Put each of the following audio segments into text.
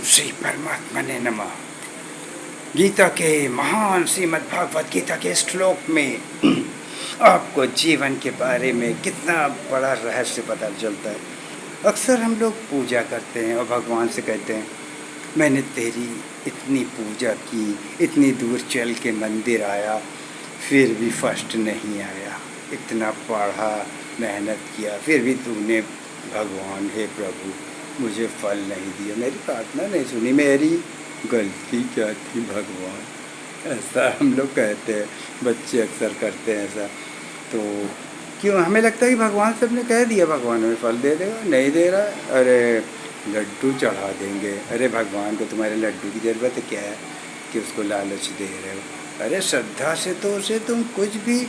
श्री परमात्मा ने नमः। गीता के महान श्रीमद् भागवत गीता के श्लोक में आपको जीवन के बारे में कितना बड़ा रहस्य पता चलता है। अक्सर हम लोग पूजा करते हैं और भगवान से कहते हैं, मैंने तेरी इतनी पूजा की, इतनी दूर चल के मंदिर आया, फिर भी फर्स्ट नहीं आया, इतना पढ़ा, मेहनत किया, फिर भी तूने भगवान हे प्रभु मुझे फल नहीं दिया, मेरी प्रार्थना नहीं सुनी, मेरी गलती क्या थी भगवान। ऐसा हम लोग कहते हैं, बच्चे अक्सर करते हैं ऐसा। तो क्यों हमें लगता है कि भगवान से हमने कह दिया, भगवान हमें फल दे देगा, नहीं दे रहा, अरे लड्डू चढ़ा देंगे, अरे भगवान को तुम्हारे लड्डू की ज़रूरत क्या है कि उसको लालच दे रहे हो, अरे श्रद्धा से तो उसे तुम कुछ भी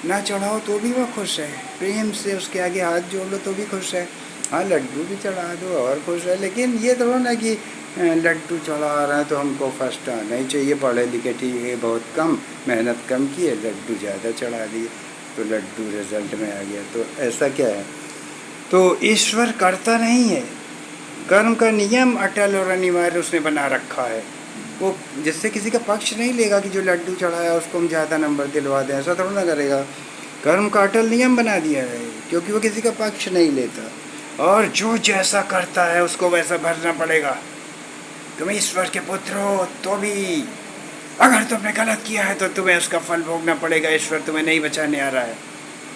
ना चढ़ाओ तो भी वो खुश है, प्रेम से उसके आगे हाथ जोड़ लो तो भी खुश है, हाँ लड्डू भी चढ़ा दो और खुश है। लेकिन ये थोड़ा ना कि लड्डू चढ़ा रहे हैं तो हमको फर्स्ट आना ही चाहिए, पढ़े लिखे ठीक है, बहुत कम मेहनत कम की है, लड्डू ज़्यादा चढ़ा दिए तो लड्डू रिजल्ट में आ गया। तो ऐसा क्या है? तो ईश्वर करता नहीं है, कर्म का नियम अटल और अनिवार्य उसने बना रखा है। वो जिससे किसी का पक्ष नहीं लेगा कि जो लड्डू चढ़ाया उसको हम ज़्यादा नंबर दिलवा दें, ऐसा थोड़ा ना करेगा। कर्म का अटल नियम बना दिया है क्योंकि वो किसी का पक्ष नहीं लेता, और जो जैसा करता है उसको वैसा भरना पड़ेगा। तुम ईश्वर के पुत्र हो तो भी अगर तुमने गलत किया है तो तुम्हें उसका फल भोगना पड़ेगा। ईश्वर तुम्हें नहीं बचाने आ रहा है,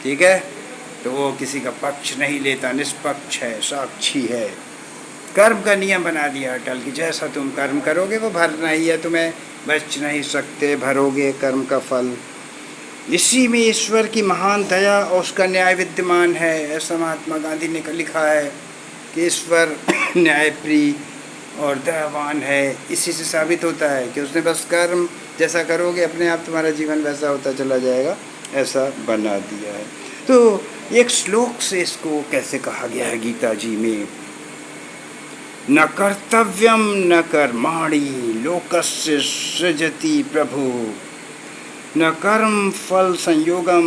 ठीक है? तो वो किसी का पक्ष नहीं लेता, निष्पक्ष है, साक्षी है। कर्म का नियम बना दिया अटल कि जैसा तुम कर्म करोगे वो भरना ही है, तुम्हें बच नहीं सकते, भरोगे कर्म का फल। इसी में ईश्वर की महान दया और उसका न्याय विद्यमान है। ऐसा महात्मा गांधी ने लिखा है कि ईश्वर न्यायप्रिय और दयावान है। इसी से साबित होता है कि उसने बस कर्म जैसा करोगे अपने आप तुम्हारा जीवन वैसा होता चला जाएगा, ऐसा बना दिया है। तो एक श्लोक से इसको कैसे कहा गया है गीता जी में, न कर्तव्यम न कर्माणि लोकस्य सृजति प्रभु, न कर्म फल संयोगम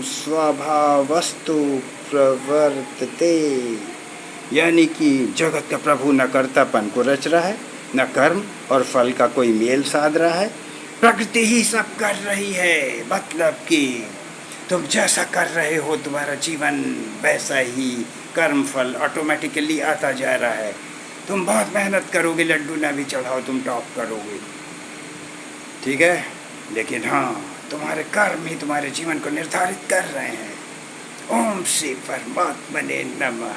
स्वभावस्तु प्रवर्तते। यानी कि जगत का प्रभु न कर्तापन को रच रहा है, न कर्म और फल का कोई मेल साध रहा है, प्रकृति ही सब कर रही है। मतलब कि तुम जैसा कर रहे हो तुम्हारा जीवन वैसा ही कर्म फल ऑटोमेटिकली आता जा रहा है। तुम बहुत मेहनत करोगे, लड्डू ना भी चढ़ाओ तुम टॉप करोगे, ठीक है? लेकिन हाँ, तुम्हारे कर्म ही तुम्हारे जीवन को निर्धारित कर रहे हैं। ओम श्री परमात्मा ने नमः।